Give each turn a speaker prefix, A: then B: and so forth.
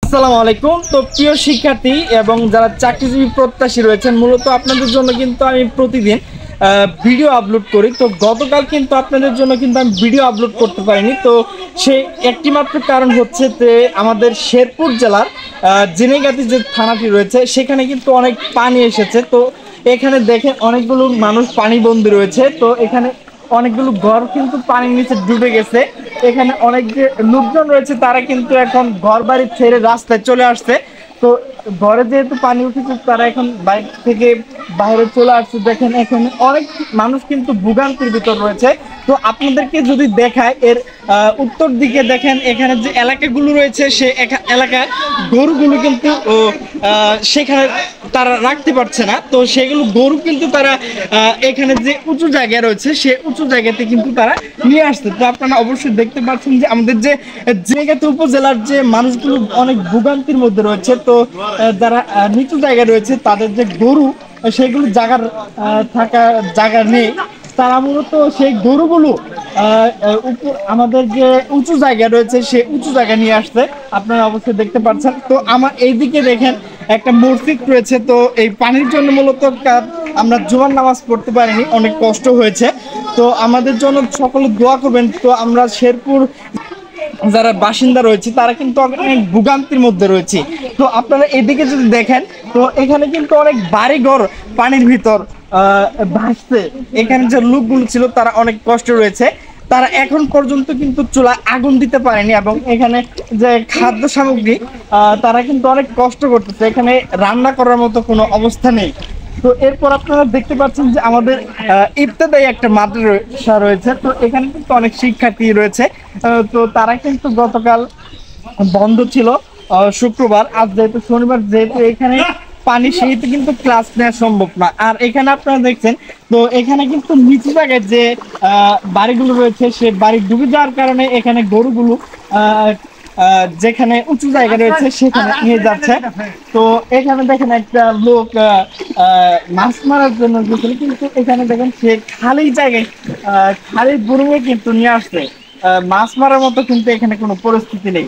A: আসসালামু আলাইকুম। তো প্রিয় শিক্ষার্থী এবং যারা চাকরিজীবী প্রত্যাশী রয়েছেন, মূলত আপনাদের জন্য কিন্তু আমি প্রতিদিন ভিডিও আপলোড করি। তো গতকাল কিন্তু আপনাদের জন্য কিন্তু আমি ভিডিও আপলোড করতে পারিনি। তো সেই একটি মাত্র কারণ হচ্ছে যে আমাদের শেরপুর জেলার জেনেগাতি যে থানাটি রয়েছে সেখানে কিন্তু অনেক পানি এসেছে। তো এখানে দেখেন অনেকগুলো মানুষ পানিবন্দী রয়েছে। তো এখানে অনেকগুলো ঘর কিন্তু পানির নিচে ডুবে গেছে। এখানে অনেক যে লোকজন রয়েছে তারা কিন্তু এখন ঘর বাড়ি ছেড়ে রাস্তায় চলে আসছে। তো ঘরে যেহেতু পানি উঠেছে তারা এখন বাইক থেকে বাইরে চলে আসছে। দেখেন এখানে অনেক মানুষ কিন্তু ভোগান্তির ভিতর রয়েছে। তো আপনাদেরকে যদি দেখায় এর উত্তর দিকে দেখেন এখানে যে এলাকাগুলো রয়েছে সে এলাকায় গরুগুলো কিন্তু সেখানে তারা রাখতে পারছে না। তো সেগুলো গরু কিন্তু তারা এখানে যে উঁচু জায়গা রয়েছে সে উঁচু জায়গাতে কিন্তু তারা নিয়ে আসছে। তো আপনারা অবশ্যই দেখতে পাচ্ছেন যে আমাদের যে জেনেগাতি উপজেলার যে মানুষগুলো অনেক ভোগান্তির মধ্যে রয়েছে। তো যারা নিচু জায়গায় রয়েছে তাদের যে গরু সেগুলো জায়গার থাকা জায়গা নেই, তারা মূলত সেই গরুগুলো আমাদের যে উঁচু জায়গা রয়েছে সে উঁচু জায়গা নিয়ে আসছে। আপনারা অবশ্যই দেখতে পাচ্ছেন। তো আমার এইদিকে দেখেন একটা মসজিদ রয়েছে। তো এই পানির জন্য মূলত আমরা জুমার নামাজ পড়তে পারিনি, অনেক কষ্ট হয়েছে। তো আমাদের জন্য সকলে দোয়া করবেন। তো আমরা শেরপুর যারা বাসিন্দা রয়েছে তারা কিন্তু অনেক ভোগান্তির মধ্যে রয়েছে। তো আপনারা এদিকে যদি দেখেন তো এখানে কিন্তু অনেক বাড়িঘর পানির ভিতর ভাসছে। এখানে যে লোকগুলো ছিল তারা অনেক কষ্ট রয়েছে। তারা এখন পর্যন্ত কিন্তু চুলায় আগুন দিতে পারেনি এবং এখানে যে খাদ্য সামগ্রী তারা কিন্তু অনেক কষ্ট করতেছে। এখানে রান্না করার মতো কোনো অবস্থা নেই। তো এরপর আপনারা দেখতে পাচ্ছেন যে আমাদের ইবতেদায়ী একটা মাদ্রাসা রয়েছে। তো এখানে কিন্তু অনেক শিক্ষার্থী রয়েছে। তো তারা কিন্তু গতকাল বন্ধ ছিল শুক্রবার, আজ যেহেতু শনিবার, যেহেতু এখানে পানি সেহেতু কিন্তু ক্লাস নেওয়া সম্ভব না। আর এখানে আপনারা দেখছেন তো এখানে কিন্তু নিচু জায়গায় যে বাড়িগুলো রয়েছে সে বাড়ি ডুবে যাওয়ার কারণে এখানে গরুগুলো যেখানে উঁচু জায়গা রয়েছে সেখানে নিয়ে যাচ্ছে। তো এখানে দেখেন একটা লোক মাছ মারার জন্য গেছিল, কিন্তু এখানে দেখেন সে খালি জায়গায় খালি গরুকে কিন্তু নিয়ে আসছে। মাছ মারার মতো কিন্তু এখানে কোনো পরিস্থিতি নেই।